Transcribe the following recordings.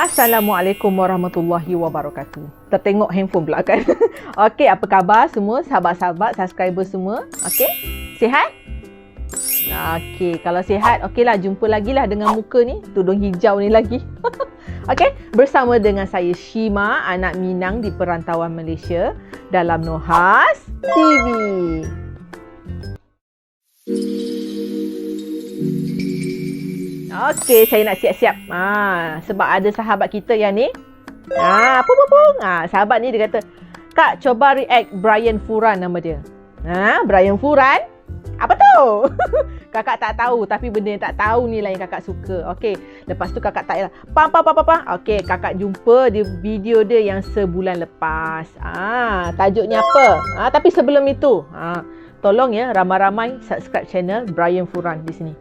Assalamualaikum warahmatullahi wabarakatuh. Tertengok handphone pula kan. Okey, apa khabar semua sahabat-sahabat, subscriber semua? Okey? Sihat? Okey, kalau sihat, okeylah, jumpa lagi lah dengan muka ni, tudung hijau ni lagi. Okey, bersama dengan saya Shima, anak Minang di perantauan Malaysia dalam Nuhas TV. Okey, saya nak siap-siap. Sebab ada sahabat kita yang ni. Sahabat ni dia kata, "Kak, coba react Brian Furan," nama dia. Brian Furan? Apa tu? Kakak tak tahu, tapi benda yang tak tahu ni lah yang kakak suka. Okey, lepas tu kakak tak yalah. Okey, kakak jumpa di video dia yang sebulan lepas. Tajuknya apa? Tapi sebelum itu, tolong ya ramai-ramai subscribe channel Brian Furan di sini.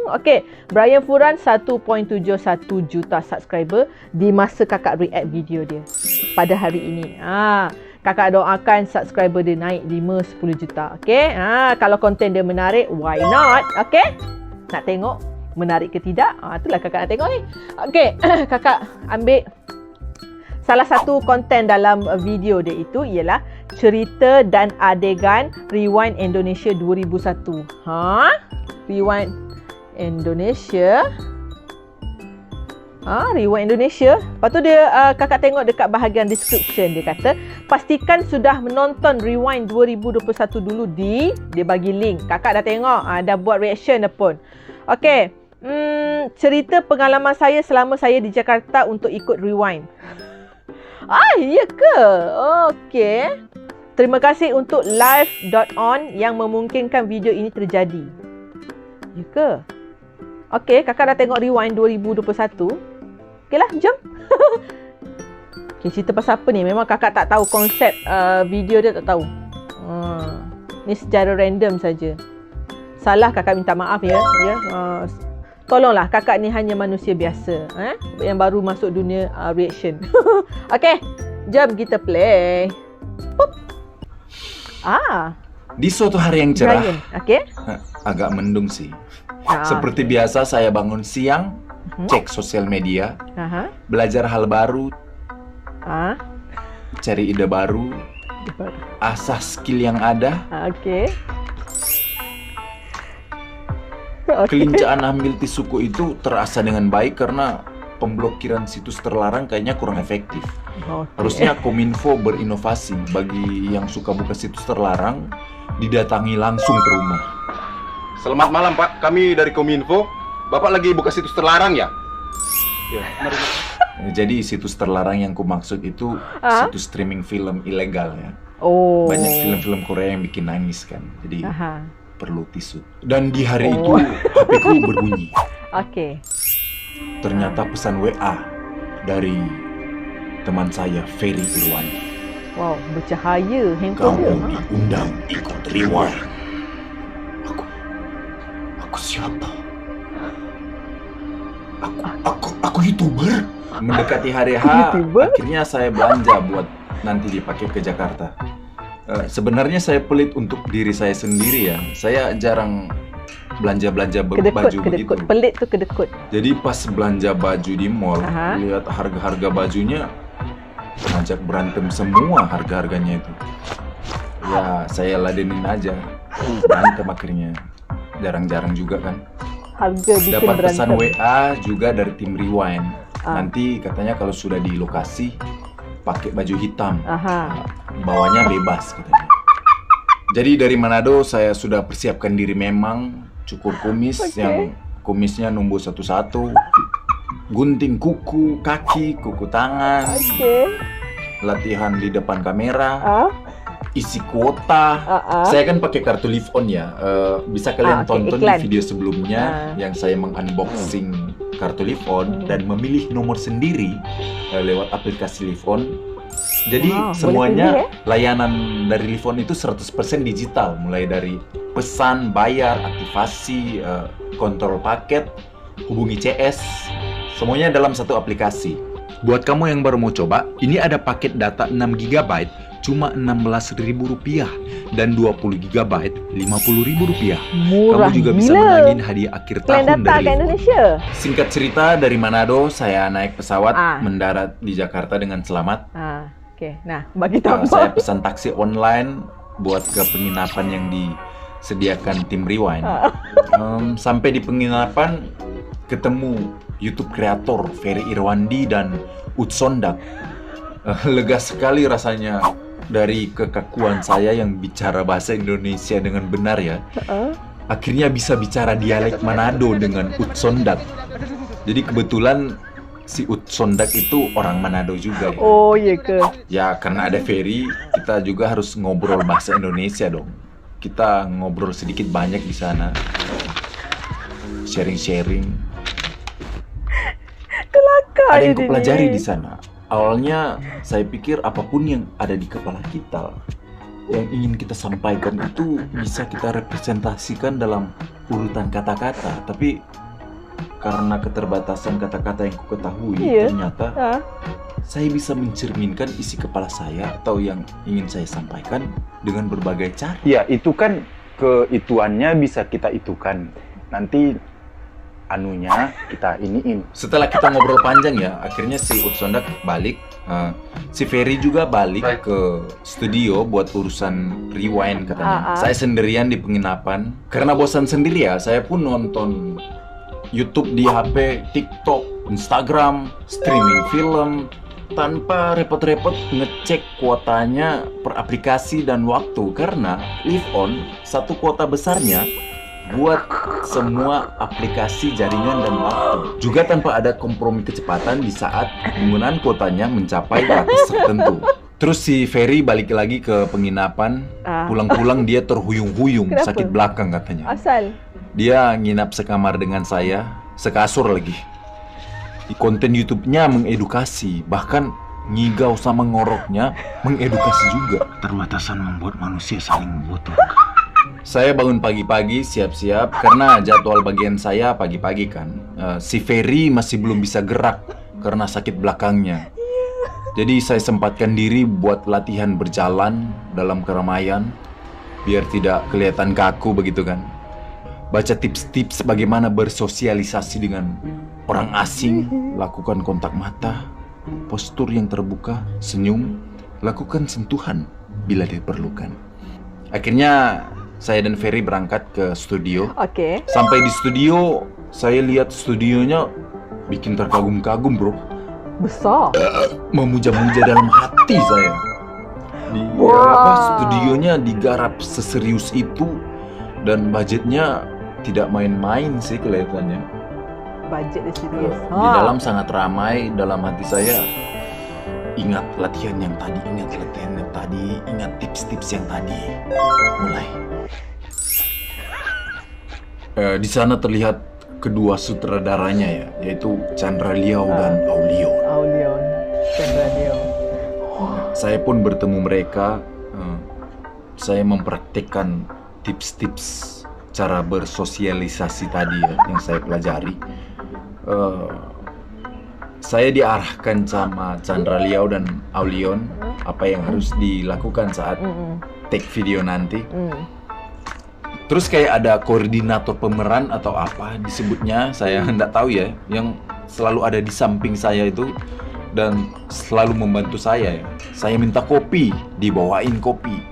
Okey, Brian Furan 1.71 juta subscriber di masa kakak react video dia pada hari ini. Kakak doakan subscriber dia naik 5-10 juta. Okey, kalau konten dia menarik, why not? Okey, nak tengok menarik ke tidak? Itulah kakak nak tengok ni. Okey, kakak ambil salah satu konten dalam video dia itu ialah cerita dan adegan Rewind Indonesia 2001. Rewind Indonesia. Rewind Indonesia. Lepas tu dia kakak tengok dekat bahagian description, dia kata pastikan sudah menonton Rewind 2021 dulu dia bagi link. Kakak dah tengok, dah buat reaction dah pun. Okey, cerita pengalaman saya selama saya di Jakarta untuk ikut Rewind. Ya ke? Okey. Terima kasih untuk live.on yang memungkinkan video ini terjadi. Ya ke? Okey, kakak dah tengok Rewind 2021. Okeylah, jom. Okey, cerita pasal apa ni? Memang kakak tak tahu konsep video dia, tak tahu. Ni secara random saja. Salah, kakak minta maaf ya. Tolonglah, kakak ni hanya manusia biasa yang baru masuk dunia reaction. Okey, jom kita play. Di suatu hari yang cerah, okey. Agak mendung sih. Seperti biasa saya bangun siang, cek sosial media, belajar hal baru, cari ide baru, asah skill yang ada. Okey. Kelincaan ambil tisuku itu terasa dengan baik karena pemblokiran situs terlarang kayaknya kurang efektif. Harusnya Kominfo berinovasi, bagi yang suka buka situs terlarang didatangi langsung ke rumah. Selamat malam Pak, kami dari Kominfo. Bapak lagi buka situs terlarang ya? Ya, mari. Jadi situs terlarang yang kumaksud itu situs streaming film ilegal ya. Banyak film-film Korea yang bikin nangis kan. Jadi perlu tisu. Dan di hari itu HP-ku berbunyi. Okey. Ternyata pesan WA dari teman saya, Ferry Irwandi. Wow, bercahaya handphone dia. Kamu diundang ikut Rewind. Aku siapa? Aku YouTuber. Mendekati hari H, akhirnya saya belanja buat nanti dipakai ke Jakarta. Sebenarnya saya pelit untuk diri saya sendiri ya. Saya jarang belanja-belanja baju begitu. Pelit tuh kedekut. Jadi pas belanja baju di mall, lihat harga-harga bajunya, ngajak berantem semua harga-harganya itu. Ya saya ladenin aja, berantem akhirnya. Jarang-jarang juga kan. Harga bikin dapat berantem. Pesan WA juga dari tim Rewind. Nanti katanya kalau sudah di lokasi pakai baju hitam, bawahnya bebas katanya. Jadi dari Manado saya sudah persiapkan diri, memang cukur kumis yang kumisnya numbuh satu-satu, gunting kuku kaki, kuku tangan, latihan di depan kamera, isi kuota. Saya kan pakai kartu live on ya. Bisa kalian tonton iklan di video sebelumnya yang saya mengunboxing kartu live on dan memilih nomor sendiri lewat aplikasi live on. Jadi semuanya layanan dari live on itu 100% digital, mulai dari pesan, bayar, aktivasi, kontrol paket, hubungi CS, semuanya dalam satu aplikasi. Buat kamu yang baru mau coba, ini ada paket data 6 GB cuma Rp16.000 dan 20 GB Rp50.000. Murah Kamu juga bisa gila. menangin hadiah akhir Plan tahun datang dari ke Livon. Indonesia. Singkat cerita, dari Manado saya naik pesawat mendarat di Jakarta dengan selamat. Okey. Nah, bagi tahu. Saya pesan taksi online buat ke penginapan yang disediakan tim Rewind. Sampai di penginapan ketemu YouTube kreator Ferry Irwandi dan Utsondak. Lega sekali rasanya dari kekakuan saya yang bicara bahasa Indonesia dengan benar ya. Akhirnya bisa bicara dialek Manado dengan Utsondak. Jadi kebetulan si Utsondak itu orang Manado juga ya. Oh, iya ke? Ya karena ada Ferry, kita juga harus ngobrol bahasa Indonesia dong. Kita ngobrol sedikit banyak di sana. Sharing-sharing. Kelakar Ada yang ini. kupelajari di sana. Awalnya saya pikir apapun yang ada di kepala kita, yang ingin kita sampaikan itu bisa kita representasikan dalam urutan kata-kata. Tapi karena keterbatasan kata-kata yang ku ketahui, ternyata saya bisa mencerminkan isi kepala saya atau yang ingin saya sampaikan dengan berbagai cara. Ya, itu kan keituannya bisa kita itukan. Nanti anunya kita iniin. Setelah kita ngobrol panjang ya, akhirnya si Utsondak balik. Si Ferry juga balik ke studio buat urusan Rewind katanya. Saya sendirian di penginapan. Karena bosan sendiri ya, saya pun nonton YouTube di HP, TikTok, Instagram, streaming film, tanpa repot-repot ngecek kuotanya per aplikasi dan waktu. Karena Livon satu kuota besarnya buat semua aplikasi jaringan dan waktu. Juga tanpa ada kompromi kecepatan di saat penggunaan kuotanya mencapai batas tertentu. Terus si Ferry balik lagi ke penginapan. Pulang-pulang dia terhuyung-huyung, sakit belakang katanya. Asal? Dia nginap sekamar dengan saya, sekasur lagi. Di konten YouTube-nya mengedukasi, bahkan ngigau sama ngoroknya mengedukasi juga. Keterbatasan membuat manusia saling membutuhkan. Saya bangun pagi-pagi siap-siap karena jadwal bagian saya pagi-pagi kan. Si Ferry masih belum bisa gerak karena sakit belakangnya. Jadi saya sempatkan diri buat latihan berjalan dalam keramaian biar tidak kelihatan kaku begitu kan. Baca tips-tips bagaimana bersosialisasi dengan orang asing, lakukan kontak mata, postur yang terbuka, senyum, lakukan sentuhan bila diperlukan. Akhirnya saya dan Ferry berangkat ke studio. Sampai di studio, saya lihat studionya bikin terkagum-kagum, bro. Besar. Memuja-muja dalam hati saya. Studionya digarap seserius itu dan budgetnya tidak main-main sih kelihatannya. Budget serius. Di dalam sangat ramai, dalam hati saya ingat latihan yang tadi, ingat tips-tips yang tadi. Mulai. Di sana terlihat kedua sutradaranya ya, yaitu Chandra Liao dan Aulion. Chandra Liao. Saya pun bertemu mereka. Saya mempraktikkan tips-tips cara bersosialisasi tadi ya, yang saya pelajari. Saya diarahkan sama Chandra Liao dan Aulion apa yang harus dilakukan saat take video nanti. Terus kayak ada koordinator pemeran atau apa disebutnya, saya nggak tahu ya, yang selalu ada di samping saya itu dan selalu membantu saya ya. Saya minta kopi, dibawain kopi.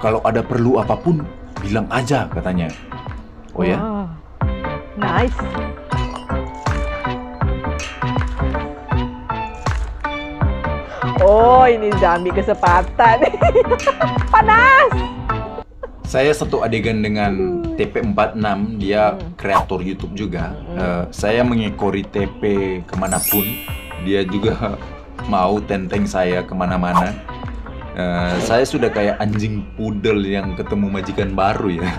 Kalau ada perlu apapun, bilang aja katanya. Oh ya? Nice. Oh, ini dah ambil kesempatan. Panas. Saya satu adegan dengan TP46, dia kreator YouTube juga. Saya mengekori TP kemanapun, dia juga mau tenteng saya kemana-mana. Saya sudah kayak anjing pudel yang ketemu majikan baru ya.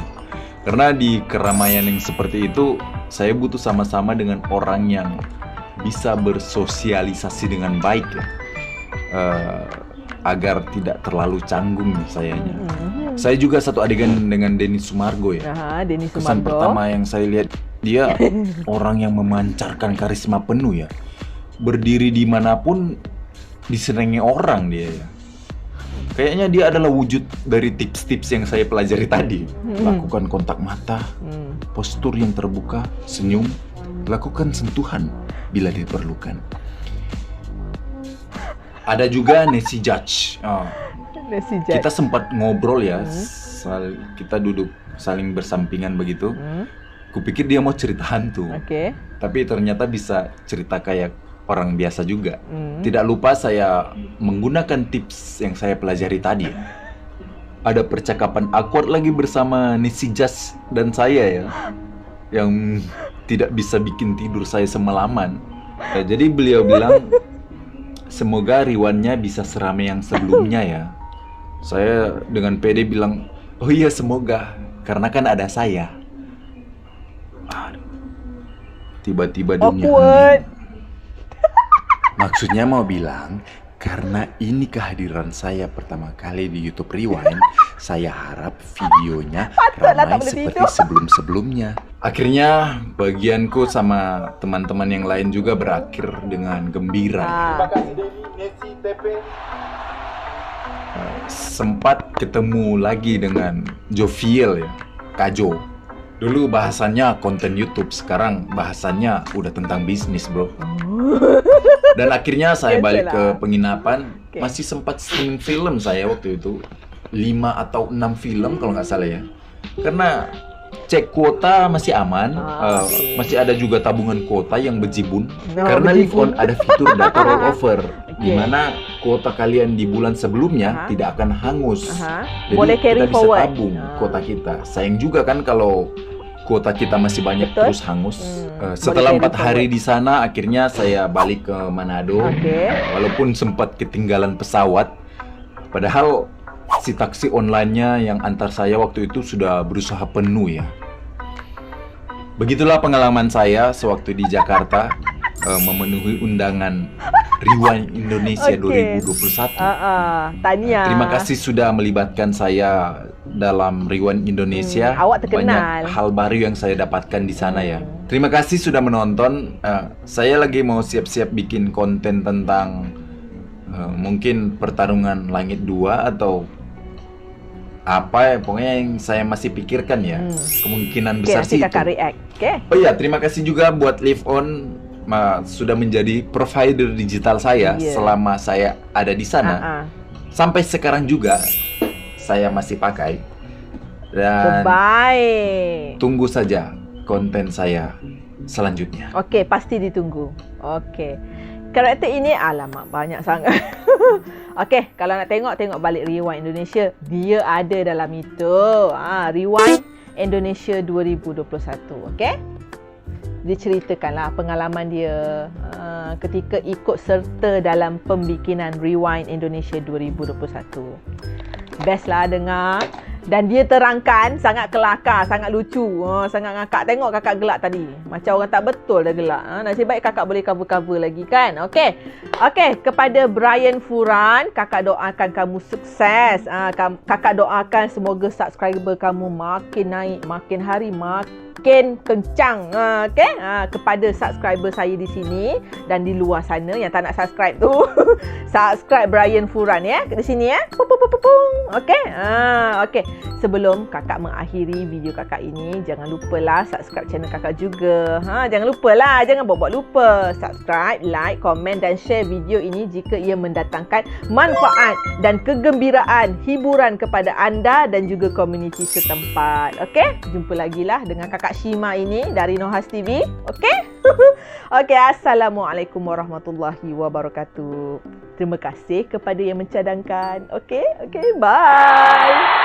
Karena di keramaian yang seperti itu, saya butuh sama-sama dengan orang yang bisa bersosialisasi dengan baik ya. Agar tidak terlalu canggung sayanya. Saya juga satu adegan dengan Denny Sumargo ya. Kesan pertama yang saya lihat, dia orang yang memancarkan karisma penuh ya. Berdiri dimanapun disenangi orang dia ya. Kayaknya dia adalah wujud dari tips-tips yang saya pelajari tadi. Lakukan kontak mata, postur yang terbuka, senyum, lakukan sentuhan bila diperlukan. Ada juga Nancy Judge. Kita sempat ngobrol ya, kita duduk saling bersampingan begitu. Kupikir dia mau cerita hantu, tapi ternyata bisa cerita kayak orang biasa juga. Tidak lupa saya menggunakan tips yang saya pelajari tadi. Ada percakapan awkward lagi bersama Nancy Judge dan saya ya, yang tidak bisa bikin tidur saya semalaman. Jadi beliau bilang, semoga Riwannya bisa seramai yang sebelumnya ya. Saya dengan pede bilang, oh iya semoga, karena kan ada saya. Aduh. Tiba-tiba dunia hening. Maksudnya mau bilang, karena ini kehadiran saya pertama kali di YouTube Rewind, saya harap videonya ramai seperti sebelum-sebelumnya. Akhirnya bagianku sama teman-teman yang lain juga berakhir dengan gembira. Sempat ketemu lagi dengan Joviel ya, Kajo. Dulu bahasannya konten YouTube, sekarang bahasannya udah tentang bisnis, bro. Dan akhirnya saya balik ke penginapan, masih sempat streaming film saya waktu itu. 5 atau 6 film kalau nggak salah ya. Karena cek kuota masih aman, masih ada juga tabungan kuota yang bejibun. Karena Live.On ada fitur data rollover, di mana kuota kalian di bulan sebelumnya tidak akan hangus. Jadi boleh carry kita bisa forward. tabung kuota kita. Sayang juga kan kalau kuota kita masih banyak terus hangus. Setelah 4 hari di sana, akhirnya saya balik ke Manado. Walaupun sempat ketinggalan pesawat, padahal si taksi online-nya yang antar saya waktu itu sudah berusaha penuh ya. Begitulah pengalaman saya sewaktu di Jakarta memenuhi undangan Rewind Indonesia 2021. Tania. Terima kasih sudah melibatkan saya dalam Rewind Indonesia. Awak terkenal. Banyak hal baru yang saya dapatkan di sana ya. Terima kasih sudah menonton. Saya lagi mau siap-siap bikin konten tentang mungkin pertarungan Langit 2 atau apa ya, pokoknya yang saya masih pikirkan ya. Kemungkinan besar sih itu. Kakak react. Oh iya, terima kasih juga buat Live.On sudah menjadi provider digital saya selama saya ada di sana. Sampai sekarang juga saya masih pakai. Dan tunggu saja konten saya selanjutnya. Okey, pasti ditunggu. Okey. Karakter ini alamak banyak sangat. Okey, kalau nak tengok balik Rewind Indonesia, dia ada dalam itu. Rewind Indonesia 2021. Okey? Dia ceritakanlah pengalaman dia ketika ikut serta dalam pembikinan Rewind Indonesia 2021. Best lah dengar. Dan dia terangkan sangat kelakar, sangat lucu, sangat ngakak. Tengok kakak gelak tadi. Macam orang tak betul dah gelak. Nasib baik kakak boleh cover-cover lagi kan. Okey. Kepada Brian Furan, kakak doakan kamu sukses. Kakak doakan semoga subscriber kamu makin naik, makin hari makin kencang. Kepada subscriber saya di sini dan di luar sana yang tak nak subscribe tu, subscribe Brian Furan ya, di sini ya. Okey. Sebelum kakak mengakhiri video kakak ini, jangan lupalah subscribe channel kakak juga. Jangan lupalah, jangan buat lupa. Subscribe, like, komen dan share video ini jika ia mendatangkan manfaat dan kegembiraan, hiburan kepada anda dan juga komuniti setempat. Okey, jumpa lagi lah dengan kakak Shima ini dari Nohas TV. Okey? Okey, Assalamualaikum warahmatullahi wabarakatuh. Terima kasih kepada yang mencadangkan. Okey, bye.